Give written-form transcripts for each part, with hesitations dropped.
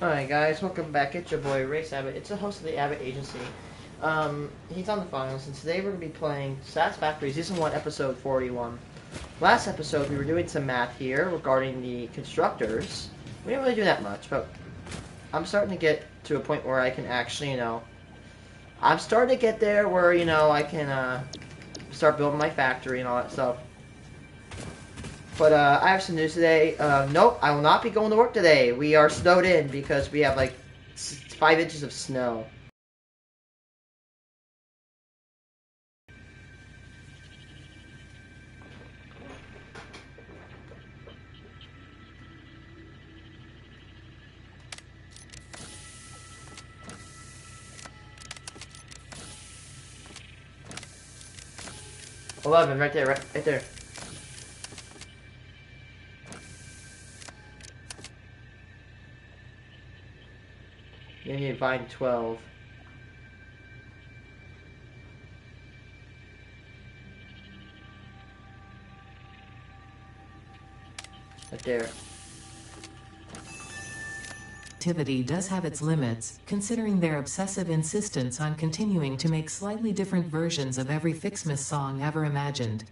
Alright guys, welcome back. It's your boy Race Abbott. It's the host of the Abbott Agency. He's on the finals, and today we're going to be playing Satisfactory Season 1, Episode 41. Last episode we were doing some math here regarding the constructors. We didn't really do that much, but I'm starting to get to a point where I can actually, I'm starting to get there where, I can start building my factory and all that stuff. But I have some news today. Nope, I will not be going to work today. We are snowed in because we have like 5 inches of snow. $11, right there, right there. You need to find 12. Right there. Activity does have its limits, considering their obsessive insistence on continuing to make slightly different versions of every Fixmas song ever imagined.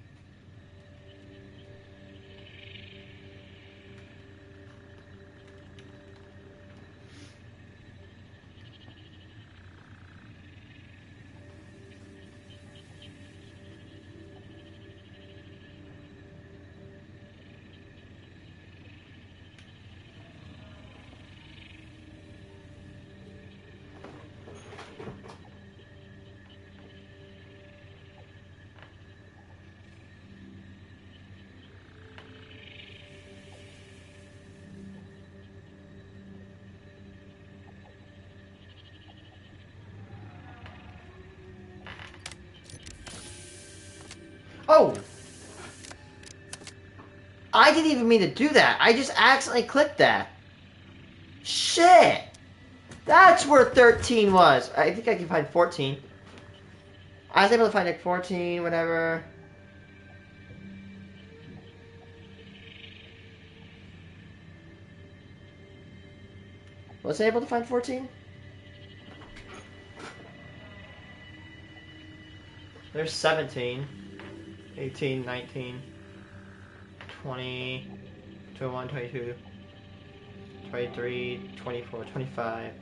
Oh! I didn't even mean to do that. I just accidentally clicked that. Shit! That's where 13 was. I think I can find 14. I was able to find like 14, whatever. Was I able to find 14? There's 17, 18, 19, 20, 21, 22, 23, 24, 25.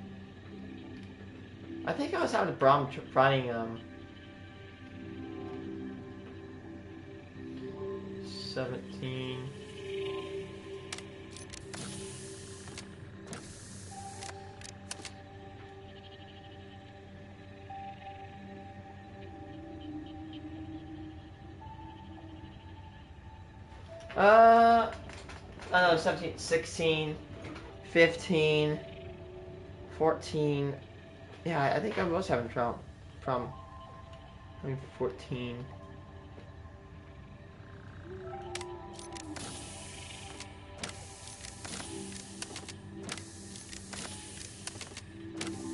I think I was having a problem finding 17. I don't know, 17, 16, 15, 14. Yeah, I think I was having trouble from 14.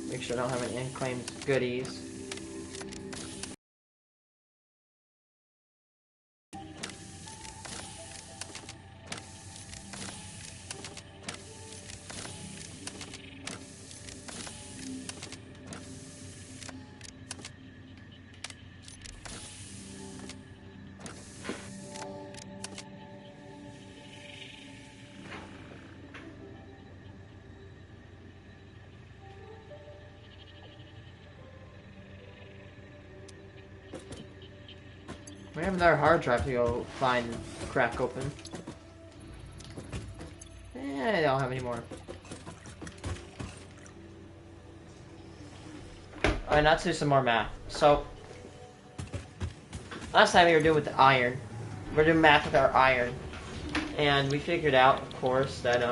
Make sure I don't have any unclaimed goodies. We have another hard drive to go find and crack open. I don't have any more. Alright, now let's do some more math. So, last time we were doing with the iron. We're doing math with our iron. And we figured out, of course, that,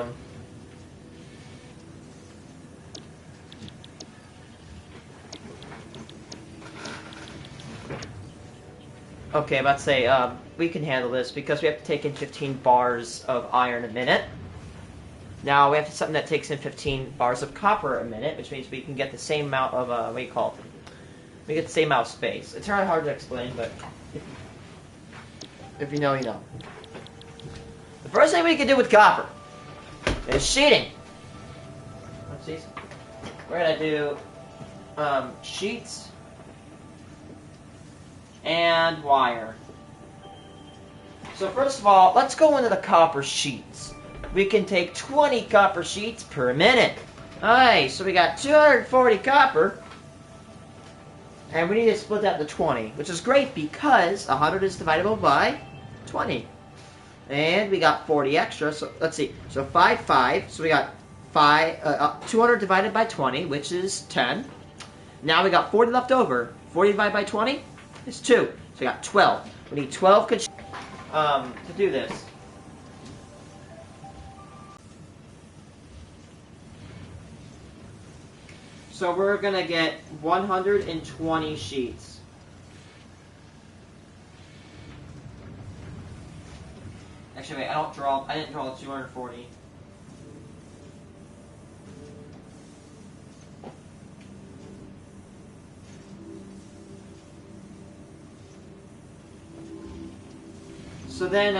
okay, I'm about to say, we can handle this because we have to take in 15 bars of iron a minute. Now, we have something that takes in 15 bars of copper a minute, which means we can get the same amount of, what do you call it? We get the same amount of space. It's really hard to explain, but if you know, you know. The first thing we can do with copper is sheeting. Whoopsies. We're gonna do sheets and wire. So first of all, let's go into the copper sheets. We can take 20 copper sheets per minute. Alright, so we got 240 copper. And we need to split that to 20, which is great because 100 is divisible by 20. And we got 40 extra, so let's see. So 5. So we got 200 divided by 20, which is 10. Now we got 40 left over. 40 divided by 20 is 2. So we got 12. We need 12 to do this. So we're gonna get 120 sheets. Actually, wait, I didn't draw the 240. So then,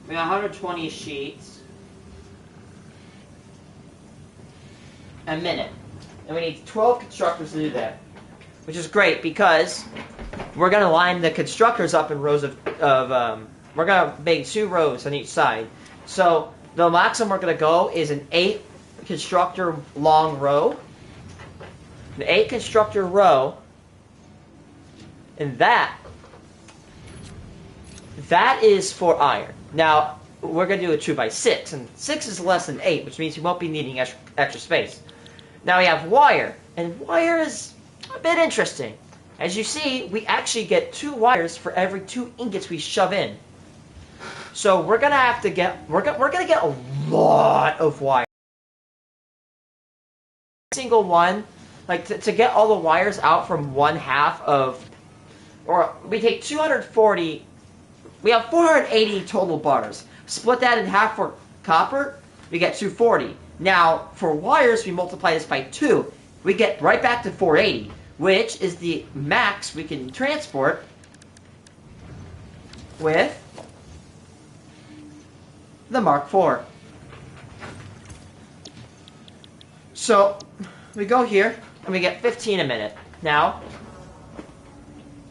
we got 120 sheets a minute. And we need 12 constructors to do that. Which is great because we're going to line the constructors up in rows we're going to make 2 rows on each side. So the maximum we're going to go is an 8 constructor long row. An 8 constructor row. And that is for iron. Now, we're going to do a 2x6. And 6 is less than 8, which means you won't be needing extra space. Now we have wire. And wire is a bit interesting. As you see, we actually get 2 wires for every 2 ingots we shove in. So we're gonna have to get we're gonna get a lot of wire. Single one, like to get all the wires out from 1/2 of, or we take 240. We have 480 total bars. Split that in half for copper, we get 240. Now for wires, we multiply this by 2. We get right back to 480, which is the max we can transport with the Mark IV. So we go here and we get 15 a minute. Now,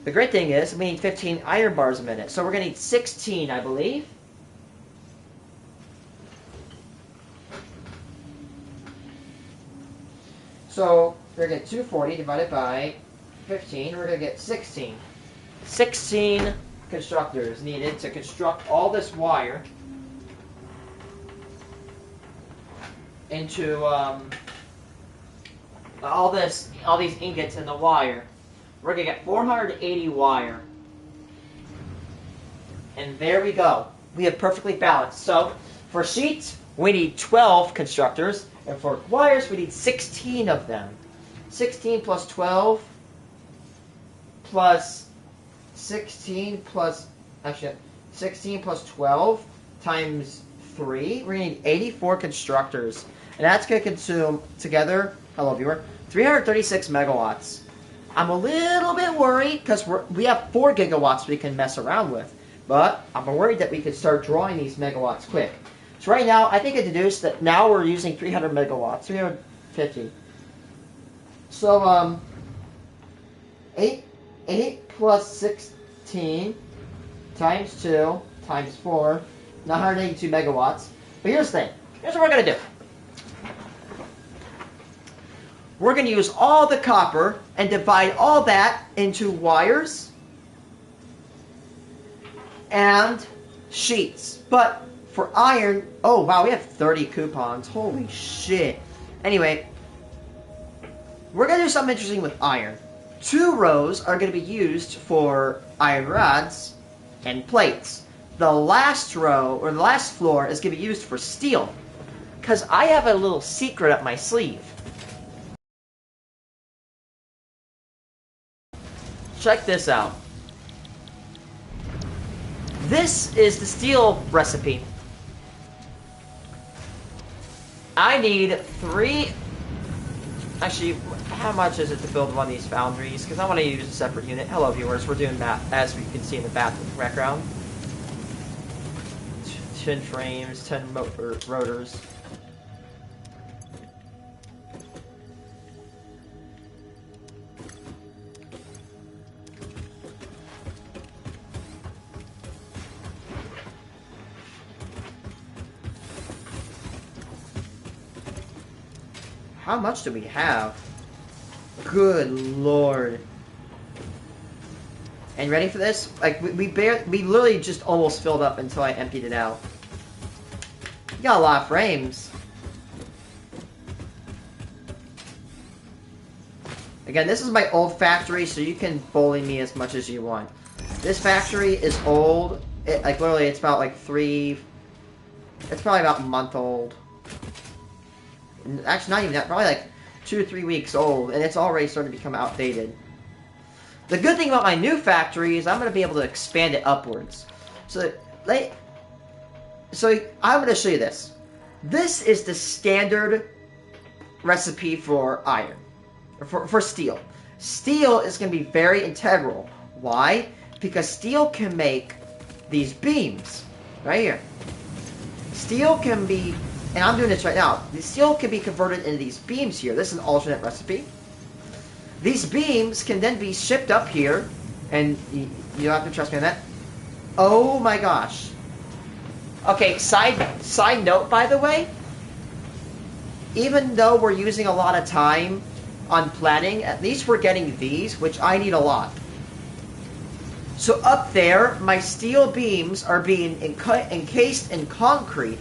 the great thing is we need 15 iron bars a minute. So we're going to need 16, I believe. So we're going to get 240 divided by 15. We're going to get 16. 16 constructors needed to construct all this wire into all these ingots in the wire. We're going to get 480 wire. And there we go. We have perfectly balanced. So for sheets, we need 12 constructors. And for wires, we need 16 of them. 16 plus 12 plus 16 plus, actually, 16 plus 12 times 3. We're going to need 84 constructors. And that's going to consume, together, hello viewer, 336 megawatts. I'm a little bit worried because we have 4 gigawatts we can mess around with. But I'm worried that we could start drawing these megawatts quick. So right now, I think I deduced that now we're using 300 megawatts, 350. So, 8 plus 16 times 2 times 4, 982 megawatts. But here's the thing. Here's what we're going to do. We're going to use all the copper and divide all that into wires and sheets. But for iron, oh wow, we have 30 coupons. Holy shit. Anyway, we're going to do something interesting with iron. 2 rows are going to be used for iron rods and plates. The last row, or the last floor, is going to be used for steel. Because I have a little secret up my sleeve. Check this out. This is the steel recipe. I need 3... Actually, how much is it to build one of these foundries? Because I want to use a separate unit. Hello, viewers. We're doing math, as we can see in the background. 10 frames, 10 rotors. How much do we have? Good lord. And ready for this? Like, we literally just almost filled up until I emptied it out. You got a lot of frames. Again, this is my old factory, so you can bully me as much as you want. This factory is old. Like, literally, it's about, like, it's probably about a month old. Actually, not even that. Probably, like, 2 or 3 weeks old, and it's already starting to become outdated. The good thing about my new factory is I'm going to be able to expand it upwards. So I'm going to show you this. This is the standard recipe for iron. For steel. Steel is going to be very integral. Why? Because steel can make these beams. Right here. Steel can be... And I'm doing this right now. The steel can be converted into these beams here. This is an alternate recipe. These beams can then be shipped up here. And you don't have to trust me on that. Oh my gosh. Okay, side note, by the way. Even though we're using a lot of time on planning, at least we're getting these, which I need a lot. So up there, my steel beams are being encased in concrete.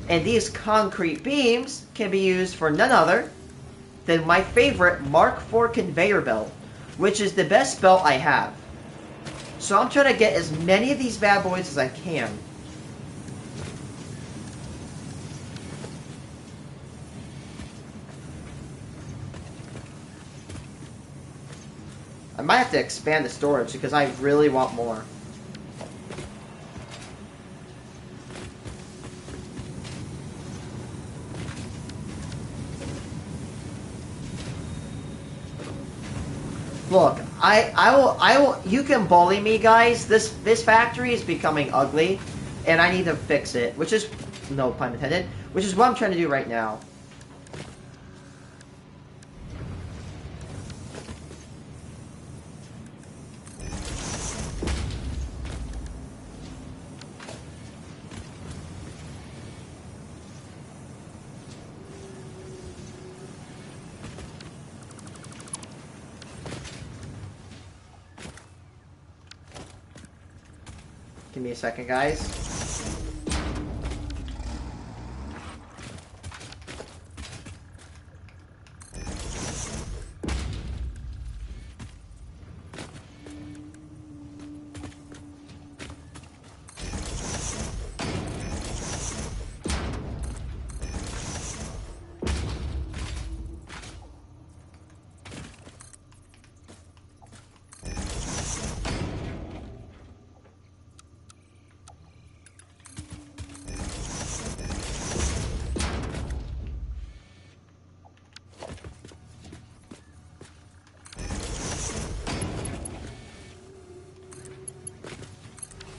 And these concrete beams can be used for none other than my favorite Mark IV conveyor belt, which is the best belt I have. So I'm trying to get as many of these bad boys as I can. I might have to expand the storage because I really want more. Look, I will, you can bully me, guys. This factory is becoming ugly, and I need to fix it, which is, no pun intended, which is what I'm trying to do right now. Give me a second, guys.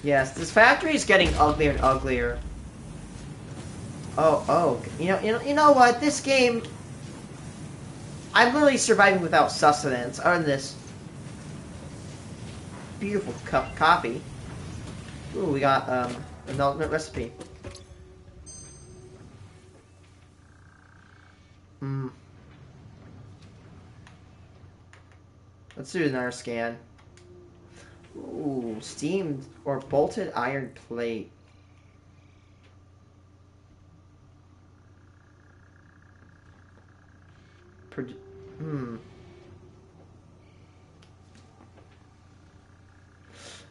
Yes, this factory is getting uglier and uglier. Oh, you know what? This game, I'm literally surviving without sustenance. Other than this beautiful cup of coffee. Ooh, we got an alternate recipe. Let's do another scan. Ooh, steamed or bolted iron plate.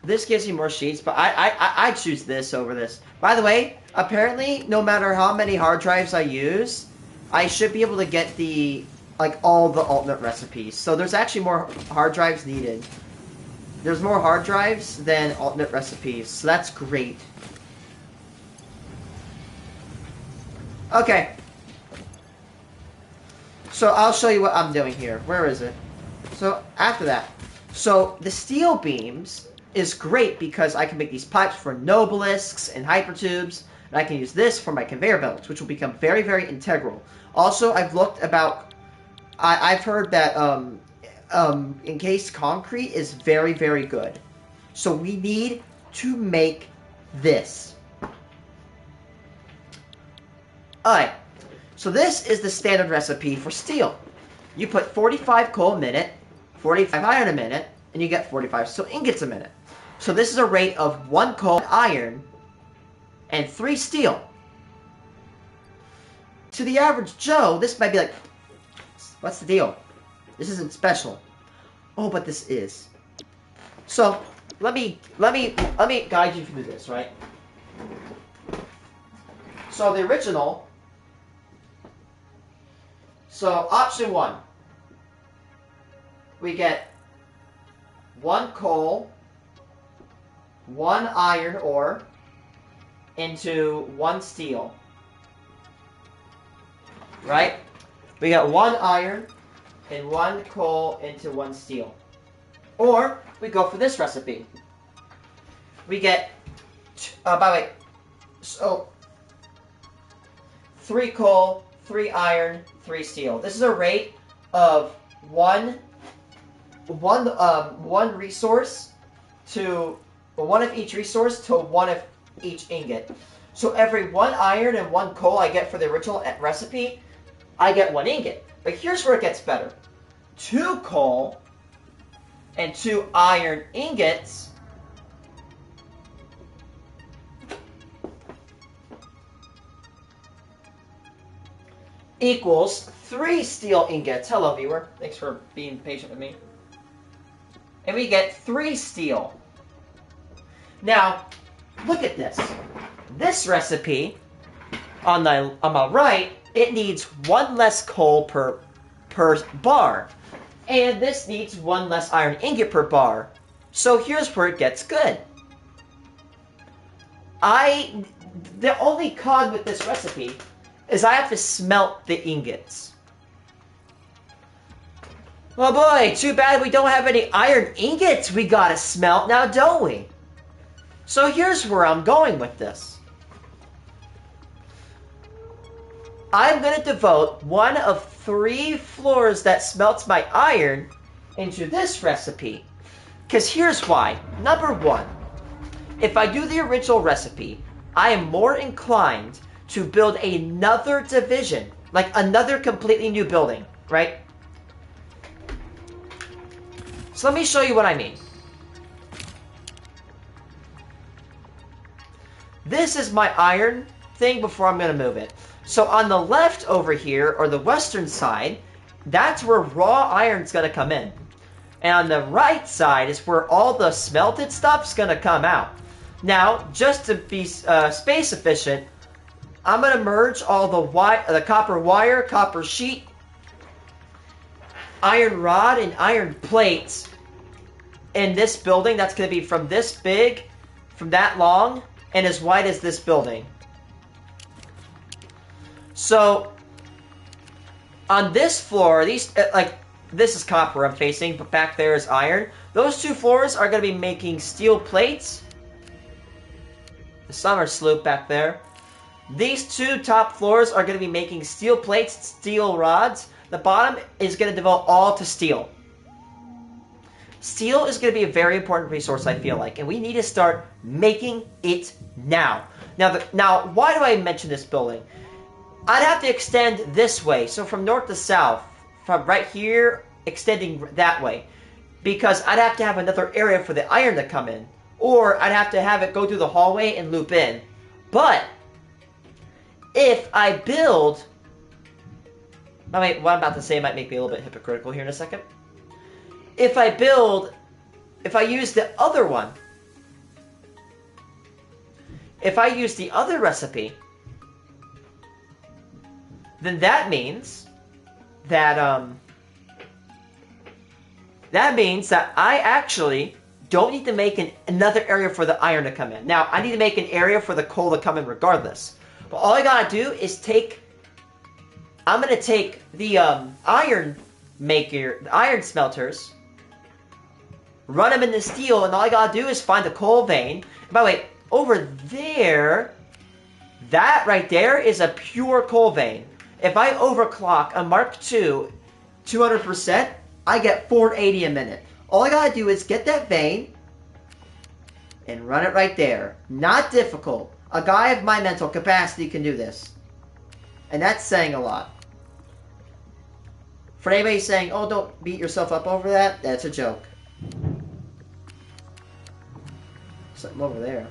This gives you more sheets, but I choose this over this. By the way, apparently, no matter how many hard drives I use, I should be able to get all the alternate recipes. So there's actually more hard drives needed. There's more hard drives than alternate recipes, so that's great. Okay. So I'll show you what I'm doing here. Where is it? So after that. So the steel beams is great because I can make these pipes for nobelisks and hypertubes, and I can use this for my conveyor belts, which will become very, very integral. Also, I've heard that encased concrete is very, very good. So we need to make this. Alright. So this is the standard recipe for steel. You put 45 coal a minute, 45 iron a minute, and you get 45 steel ingots a minute. So this is a rate of 1 coal iron and 3 steel. To the average Joe, this might be like, what's the deal? This isn't special. Oh, but this is. So let me guide you through this, right? So the original. So option 1, we get 1 coal, 1 iron ore into 1 steel. Right? We got 1 iron and 1 coal into 1 steel. Or we go for this recipe. We get, by the way, so 3 coal, 3 iron, 3 steel. This is a rate of one resource to 1 of each resource to 1 of each ingot. So every 1 iron and 1 coal I get for the original recipe, I get 1 ingot. But here's where it gets better. 2 coal and 2 iron ingots equals 3 steel ingots. Hello, viewer. Thanks for being patient with me. And we get 3 steel. Now, look at this. This recipe, on my right, it needs 1 less coal per bar. And this needs 1 less iron ingot per bar. So here's where it gets good. The only con with this recipe is I have to smelt the ingots. Oh boy, too bad we don't have any iron ingots we gotta smelt now, don't we? So here's where I'm going with this. I'm going to devote 1 of 3 floors that smelts my iron into this recipe. Because here's why. Number 1, if I do the original recipe, I am more inclined to build another division, like another completely new building, right? So let me show you what I mean. This is my iron thing before I'm going to move it. So on the left over here, or the western side, that's where raw iron's going to come in. And on the right side is where all the smelted stuff's going to come out. Now, just to be space efficient, I'm going to merge all the copper wire, copper sheet, iron rod, and iron plates in this building. That's going to be from this big, from that long, and as wide as this building. So, on this floor, this is copper I'm facing, but back there is iron. Those 2 floors are going to be making steel plates. The summer sloop back there. These 2 top floors are going to be making steel plates, steel rods. The bottom is going to devote all to steel. Steel is going to be a very important resource, I feel like, and we need to start making it now. Now, why do I mention this building? I'd have to extend this way, so from north to south, from right here, extending that way, because I'd have to have another area for the iron to come in, or I'd have to have it go through the hallway and loop in. But if I build, what I'm about to say might make me a little bit hypocritical here in a second. If I use the other one, if I use the other recipe, then that means that I actually don't need to make another area for the iron to come in. Now, I need to make an area for the coal to come in regardless. But all I gotta do is I'm gonna take the iron smelters, run them into steel, and all I gotta do is find the coal vein. And by the way, over there, that right there is a pure coal vein. If I overclock a Mark II 200%, I get 480 a minute. All I gotta do is get that vein and run it right there. Not difficult. A guy of my mental capacity can do this. And that's saying a lot. For anybody saying, oh, don't beat yourself up over that, that's a joke. Something over there.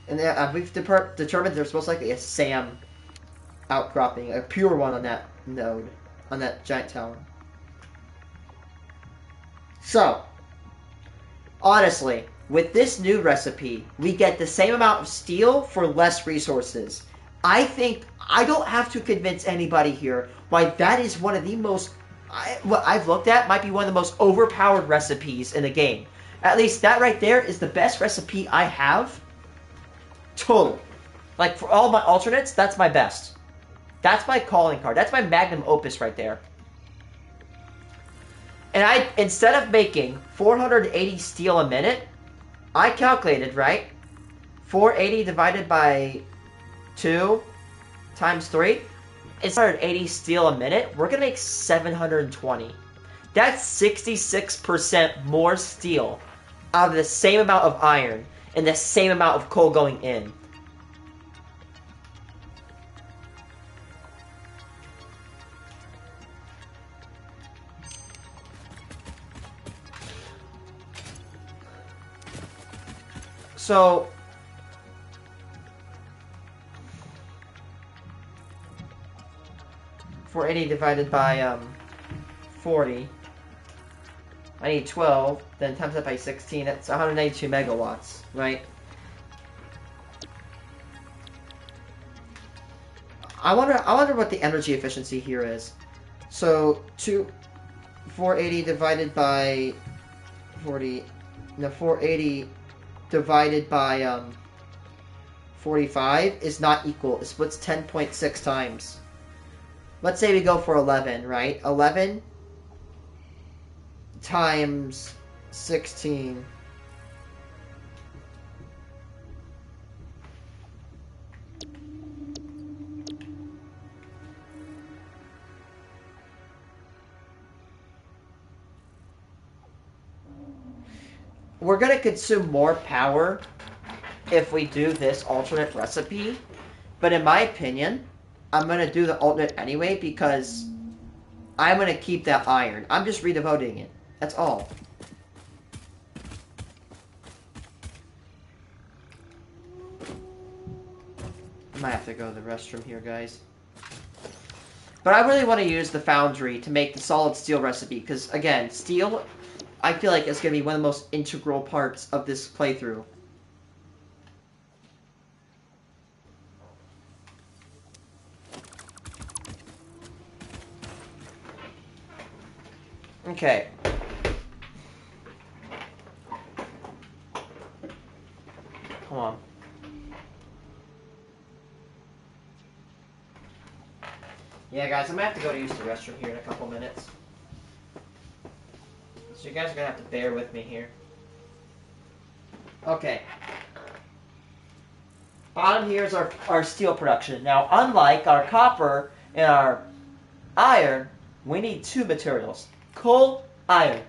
And we've determined there's most likely a SAM outcropping, a pure one on that node, on that giant tower. So, honestly, with this new recipe, we get the same amount of steel for less resources. I think I don't have to convince anybody here why that is one of the most, what I've looked at, might be one of the most overpowered recipes in the game. At least that right there is the best recipe I have. Total. Like, for all my alternates, that's my best. That's my calling card. That's my magnum opus right there. And instead of making 480 steel a minute, I calculated, right? 480 divided by 2 times 3. It's 180 steel a minute. We're going to make 720. That's 66% more steel out of the same amount of iron and the same amount of coal going in. So, $480 divided by 40. I need 12, then times that by 16. That's 182 megawatts, right? I wonder what the energy efficiency here is. So 480 divided by 40. No, 480 divided by 45 is not equal. It splits 10.6 times. Let's say we go for 11, right? 11 times 16. We're going to consume more power if we do this alternate recipe. But in my opinion, I'm going to do the alternate anyway because I'm going to keep that iron. I'm just redevoting it. That's all. I might have to go to the restroom here, guys. But I really want to use the foundry to make the solid steel recipe because, again, steel, I feel like it's going to be one of the most integral parts of this playthrough. Okay. Come on. Yeah, guys, I'm going to have to go to use the restroom here in a couple minutes. So you guys are going to have to bear with me here. Okay. Bottom here is our steel production. Now, unlike our copper and our iron, we need two materials. Coal, iron.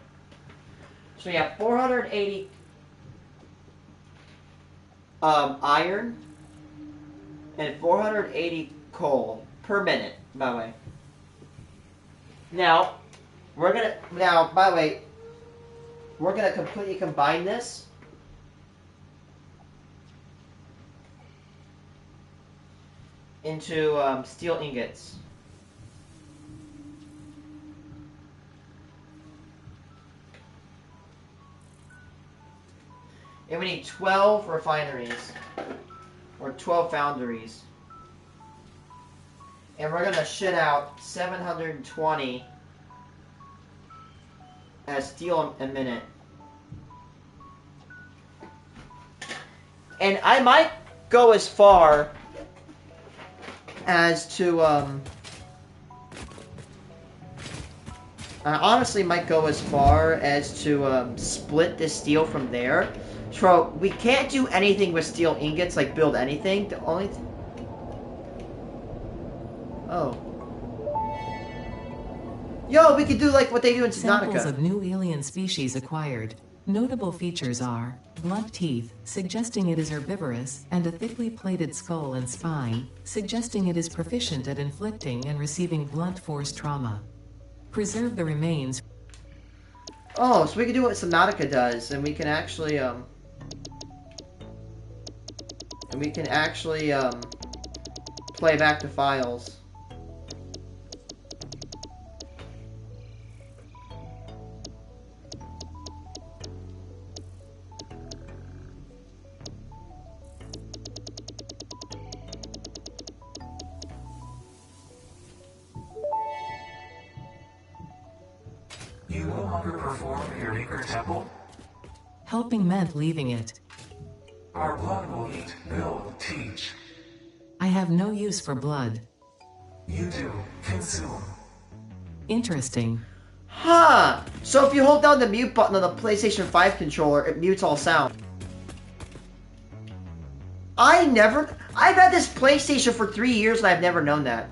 So we have 480 iron and 480 coal per minute, by the way. Now, by the way, we're gonna completely combine this. Into steel ingots. And we need 12 refineries. Or 12 foundries. And we're going to shit out 720 steel a minute. And I might go as far as to, I honestly might go as far as to split this steel from there. So we can't do anything with steel ingots, like build anything. The only oh. Yo, we could do like what they do in Subnautica. Samples of new alien species acquired. Notable features are blunt teeth, suggesting it is herbivorous, and a thickly plated skull and spine, suggesting it is proficient at inflicting and receiving blunt force trauma. Preserve the remains. Oh, so we can do what Subnautica does, and we can actually, play back the files. You no longer perform your Maker Temple? Helping meant leaving it. Our blood will eat, build, teach. I have no use for blood. You do. Consume. Interesting. Huh! So if you hold down the mute button on the PlayStation 5 controller, it mutes all sound. I've had this PlayStation for 3 years and I've never known that.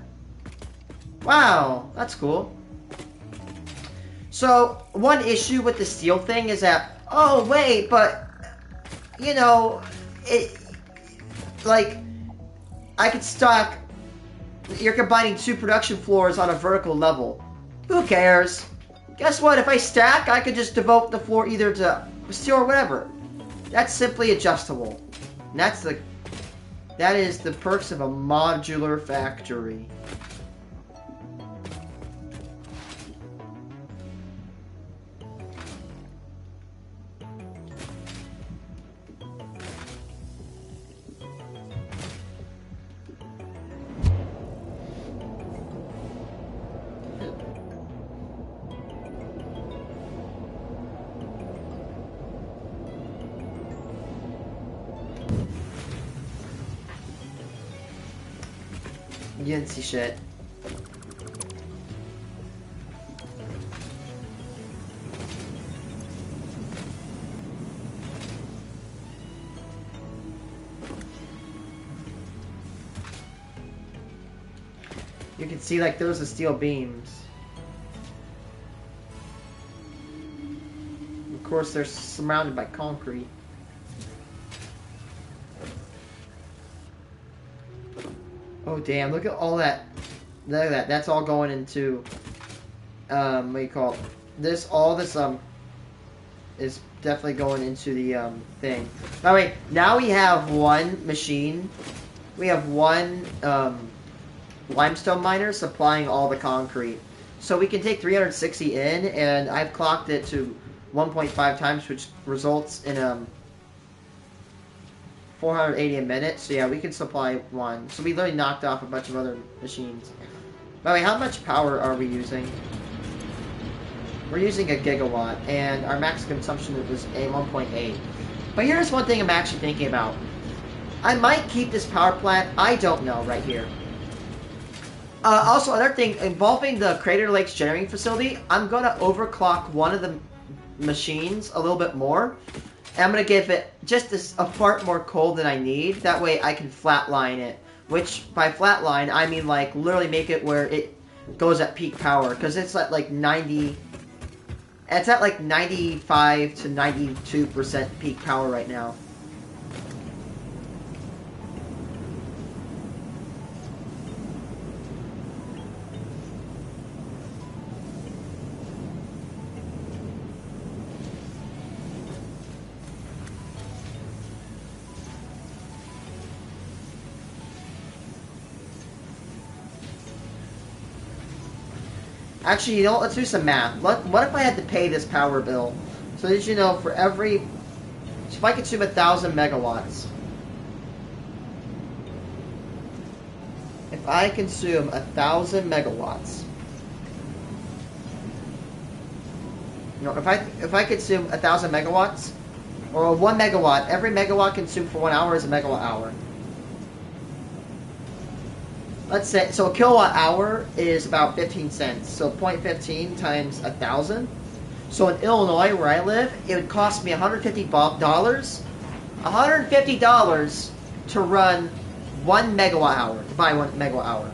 Wow, that's cool. So, one issue with the steel thing is that, oh wait, but, you know, I could stack, you're combining 2 production floors on a vertical level. Who cares? Guess what, if I stack, I could just devote the floor either to steel or whatever. That's simply adjustable. And that is the perks of a modular factory. You didn't see shit. You can see like those are steel beams. Of course they're surrounded by concrete. Oh damn, look at all that. Look at that. That's all going into what do you call it? All this is definitely going into the thing. By the way, now we have one machine. We have one limestone miner supplying all the concrete. So we can take 360 in, and I've clocked it to 1.5 times, which results in 480 a minute. So yeah, we can supply one. So we literally knocked off a bunch of other machines. By the way, how much power are we using? We're using a gigawatt, and our max consumption was a 1.8. But here's one thing I'm actually thinking about. I might keep this power plant. I don't know right here. Also, another thing involving the Crater Lakes generating facility, I'm going to overclock one of the machines a little bit more. And I'm going to give it just a part more coal than I need. That way I can flatline it. Which, by flatline, I mean like literally make it where it goes at peak power. Because it's at like 90... It's at like 95 to 92% peak power right now. Actually, you know what? Let's do some math. What if I had to pay this power bill? So did you know for every... So if I consume 1,000 megawatts... If I consume 1,000 megawatts... You know, if I consume 1,000 megawatts... Or 1 megawatt, every megawatt consumed for 1 hour is a megawatt hour. Let's say, so a kilowatt hour is about 15 cents. So 0.15 times 1,000. So in Illinois, where I live, it would cost me $150. $150 to run 1 megawatt hour, to buy 1 megawatt hour.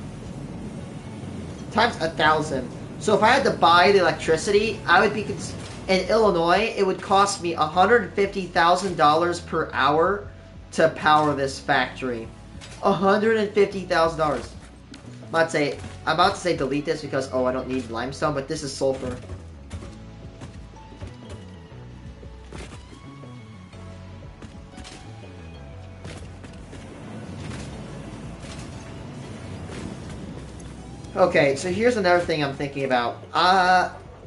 Times 1,000. So if I had to buy the electricity, I would be in Illinois, it would cost me $150,000 per hour to power this factory. $150,000. I'm about to say delete this because, oh, I don't need limestone, but this is sulfur. Okay, so here's another thing I'm thinking about.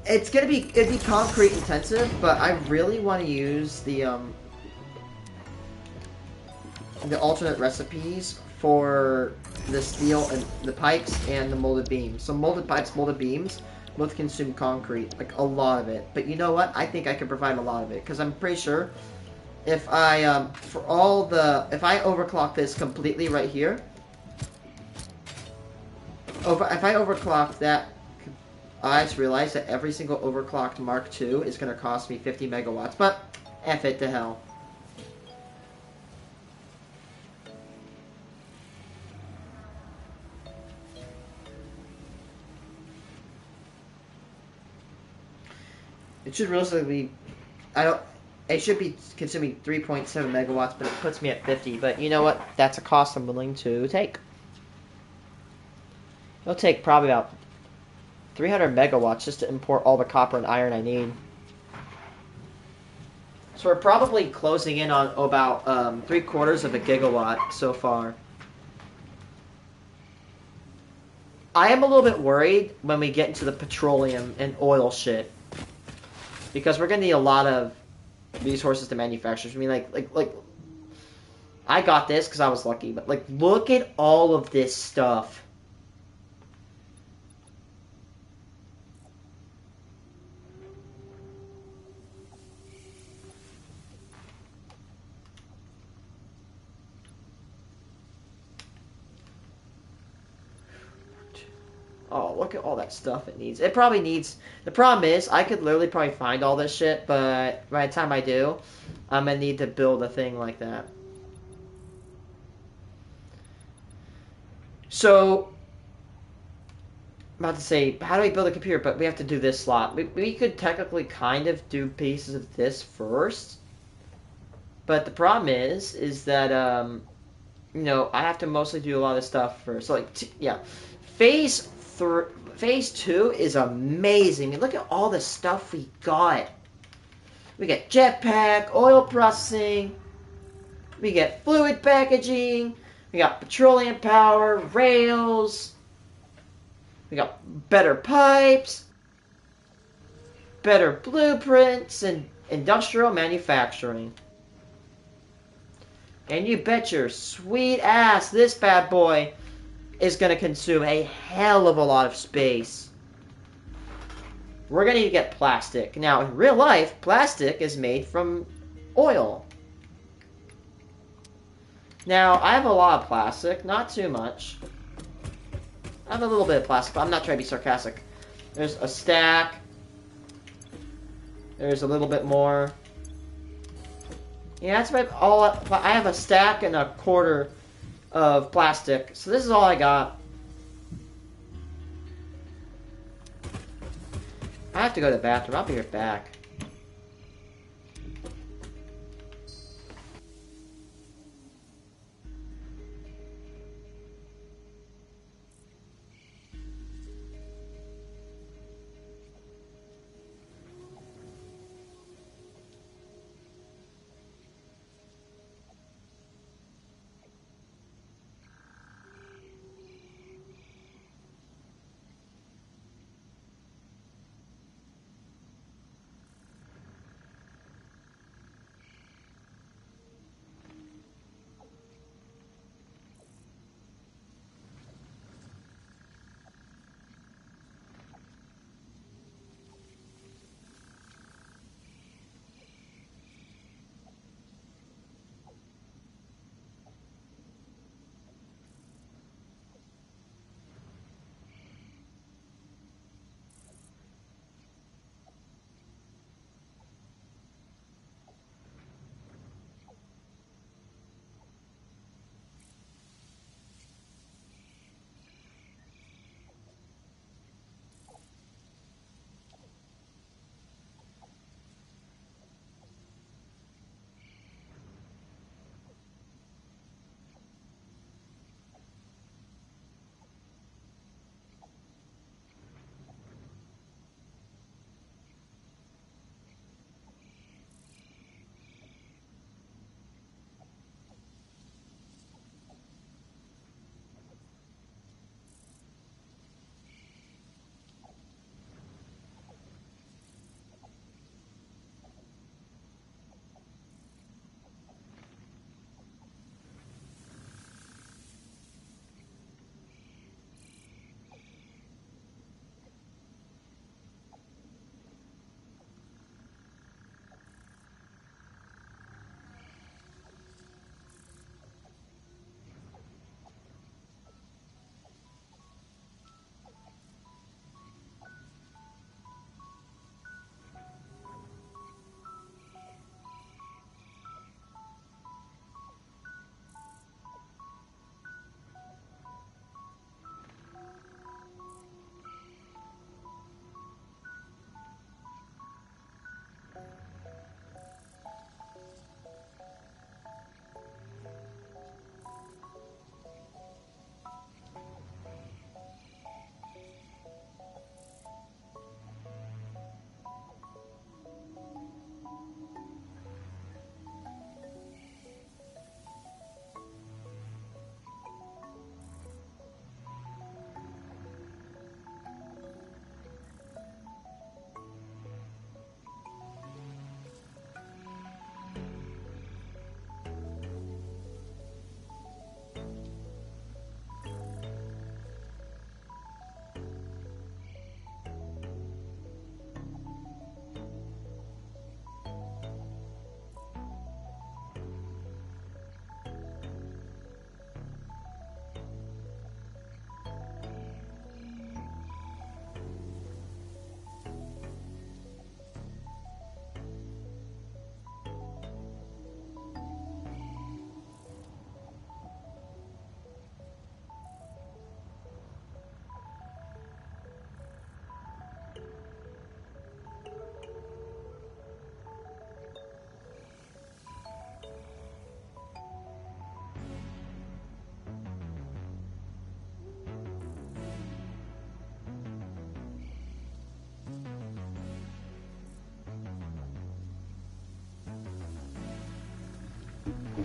It'd be concrete intensive, but I really want to use the alternate recipes for the steel and the pipes and the molded beams. So molded pipes, molded beams both consume concrete, like a lot of it. But you know what? I think I can provide a lot of it because I'm pretty sure if I if I overclock this completely right here, if I overclock that, I just realized that every single overclocked Mark II is going to cost me 50 megawatts. But F it to hell. It should realistically be, it should be consuming 3.7 megawatts, but it puts me at 50. But you know what? That's a cost I'm willing to take. It'll take probably about 300 megawatts just to import all the copper and iron I need. So we're probably closing in on about 3/4 of a gigawatt so far. I am a little bit worried when we get into the petroleum and oil shit, because we're gonna need a lot of resources to manufacture. I mean, like I got this because I was lucky, but like, look at all of this stuff. Oh, look at all that stuff it needs. It probably needs... The problem is, I could literally probably find all this shit, but by the time I do, I'm going to need to build a thing like that. So, I'm about to say, how do we build a computer? But we have to do this slot. We could technically kind of do pieces of this first. But the problem is that, you know, I have to mostly do a lot of stuff first. So, like, yeah. Phase 2 is amazing. I mean, look at all the stuff we got. We got jetpack, oil processing, we get fluid packaging, we got petroleum power, rails, we got better pipes, better blueprints, and industrial manufacturing. And you bet your sweet ass this bad boy is going to consume a hell of a lot of space. We're going to need to get plastic. Now, in real life, plastic is made from oil. Now, I have a lot of plastic, not too much. I have a little bit of plastic, but I'm not trying to be sarcastic. There's a stack. There's a little bit more. Yeah, that's about all. I have a stack and 1/4 of plastic. So this is all I got. I have to go to the bathroom. I'll be right back.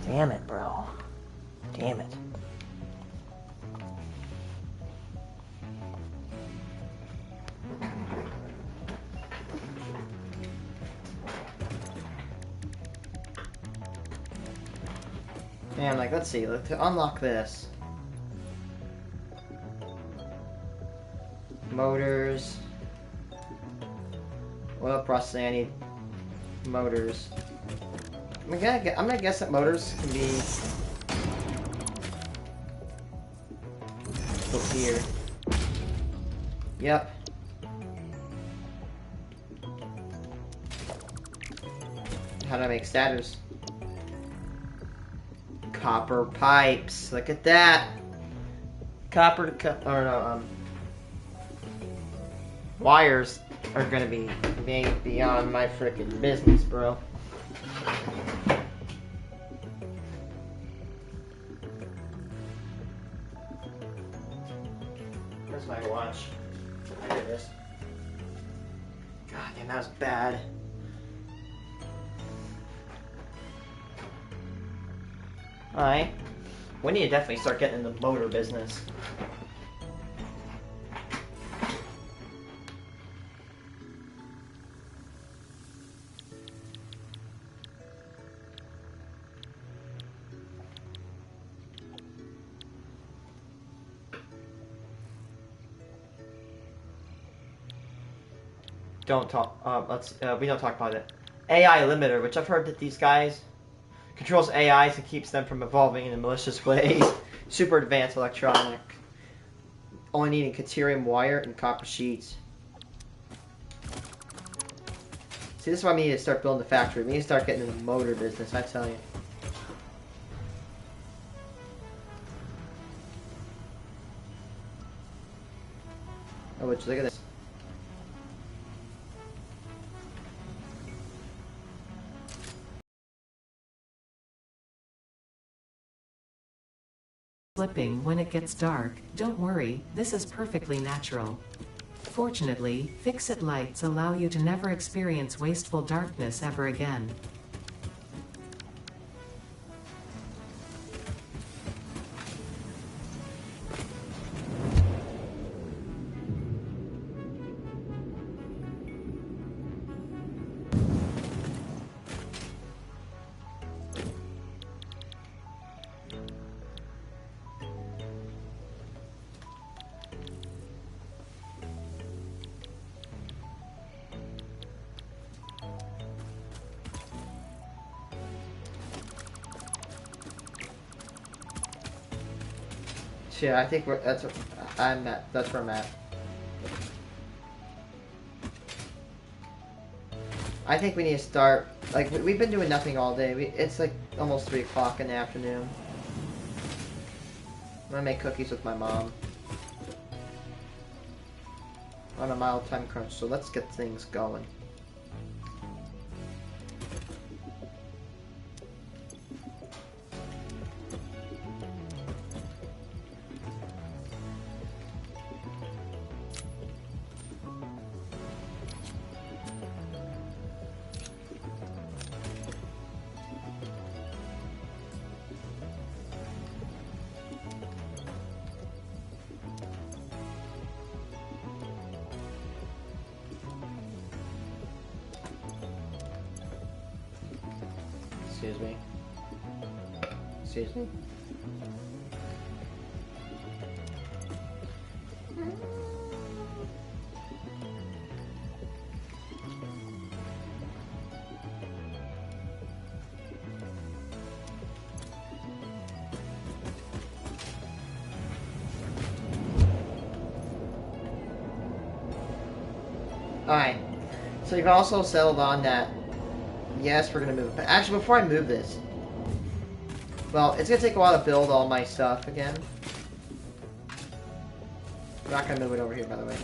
Damn it, bro. Damn it. Man, like, let's see. To unlock this. Motors. Oil processing, I need motors. I'm gonna guess that motors can be built here. Yep. How do I make stators? Copper pipes. Look at that. Copper to wires are gonna be made beyond my freaking business, bro. Where's my watch? There it is. God damn, that was bad. Alright. We need to definitely start getting in the motor business. Don't talk. We don't talk about it. AI limiter, which I've heard that these guys controls AIs and keeps them from evolving in malicious ways. Super advanced electronic. Only needing deuterium wire and copper sheets. See, this is why we need to start building the factory. We need to start getting in the motor business, I tell you. Oh, look at this. Slipping when it gets dark. Don't worry, this is perfectly natural. Fortunately, fix-it lights allow you to never experience wasteful darkness ever again. Yeah, I think that's where I'm at. That's where I'm at. I think we need to start. Like, we've been doing nothing all day. It's like almost 3 o'clock in the afternoon. I'm gonna make cookies with my mom. On a mild time crunch, so let's get things going. Excuse me. Excuse me. Alright. So you've also settled on that. Yes, we're gonna move. But actually, before I move this, well, it's gonna take a while to build all my stuff again. I'm not gonna move it over here, by the way.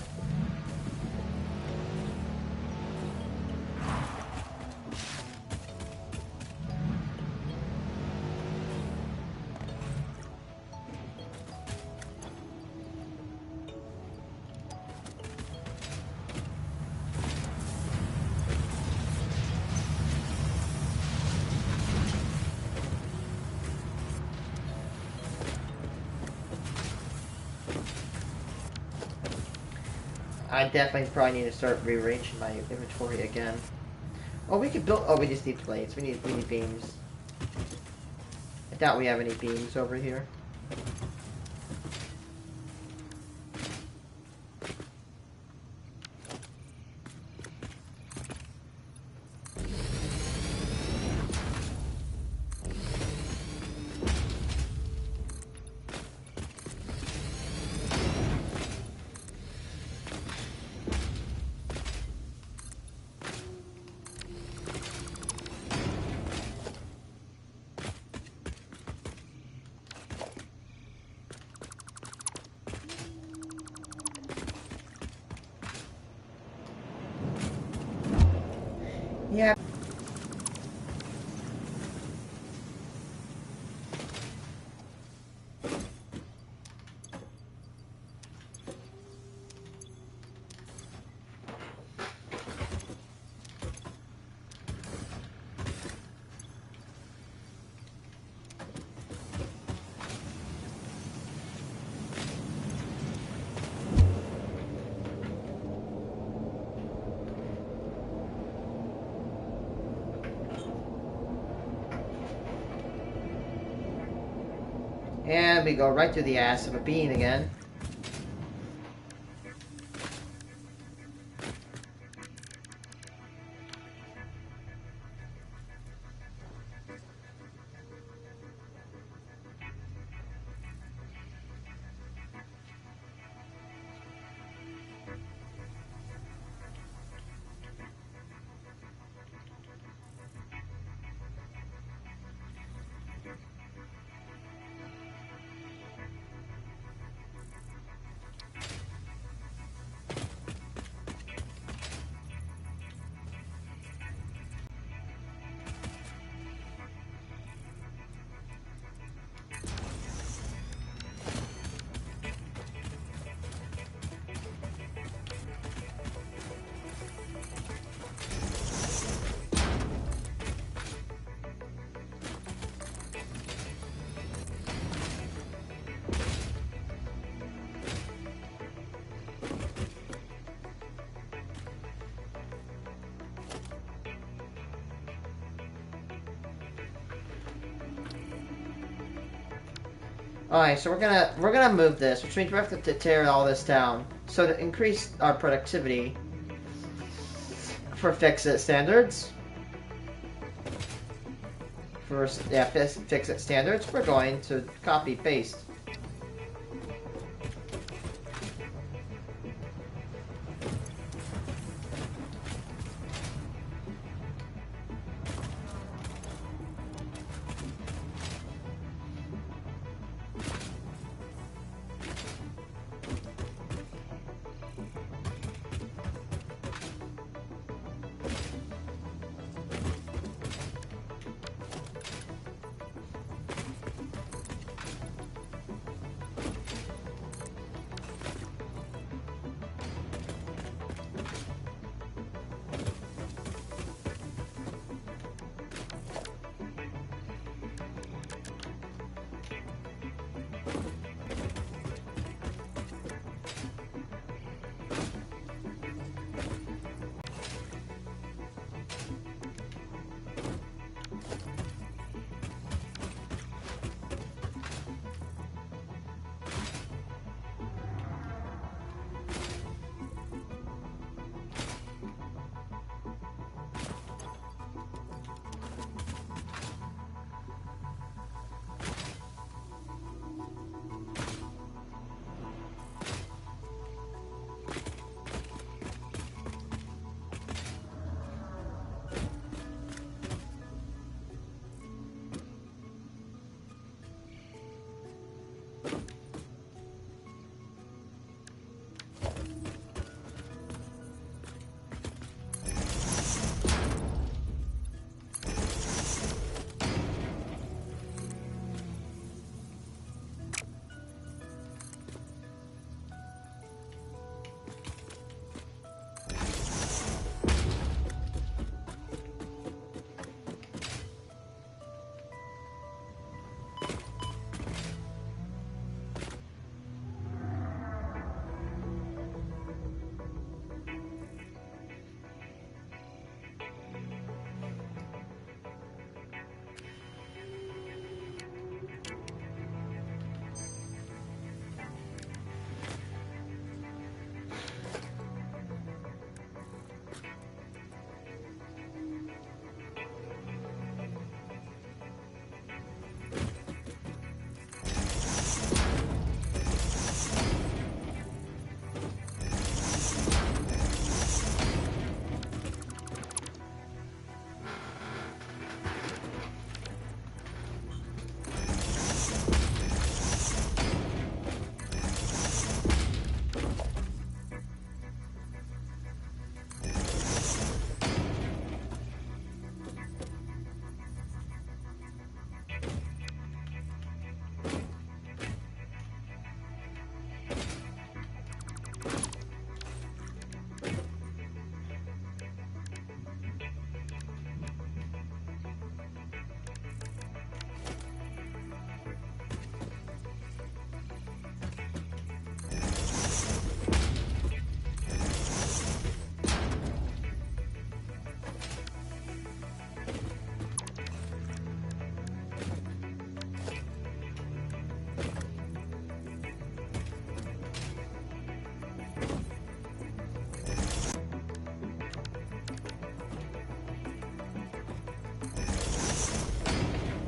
I definitely probably need to start rearranging my inventory again. Oh, we could build. Oh, we just need plates. We need beams. I doubt we have any beams over here. Yeah. And we go right through the ass of a bean again. Alright, so we're gonna move this, which means we have to tear all this down. So to increase our productivity for fix-it standards, fix-it standards, we're going to copy paste.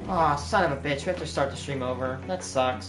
Aw, son of a bitch. We have to start the stream over. That sucks.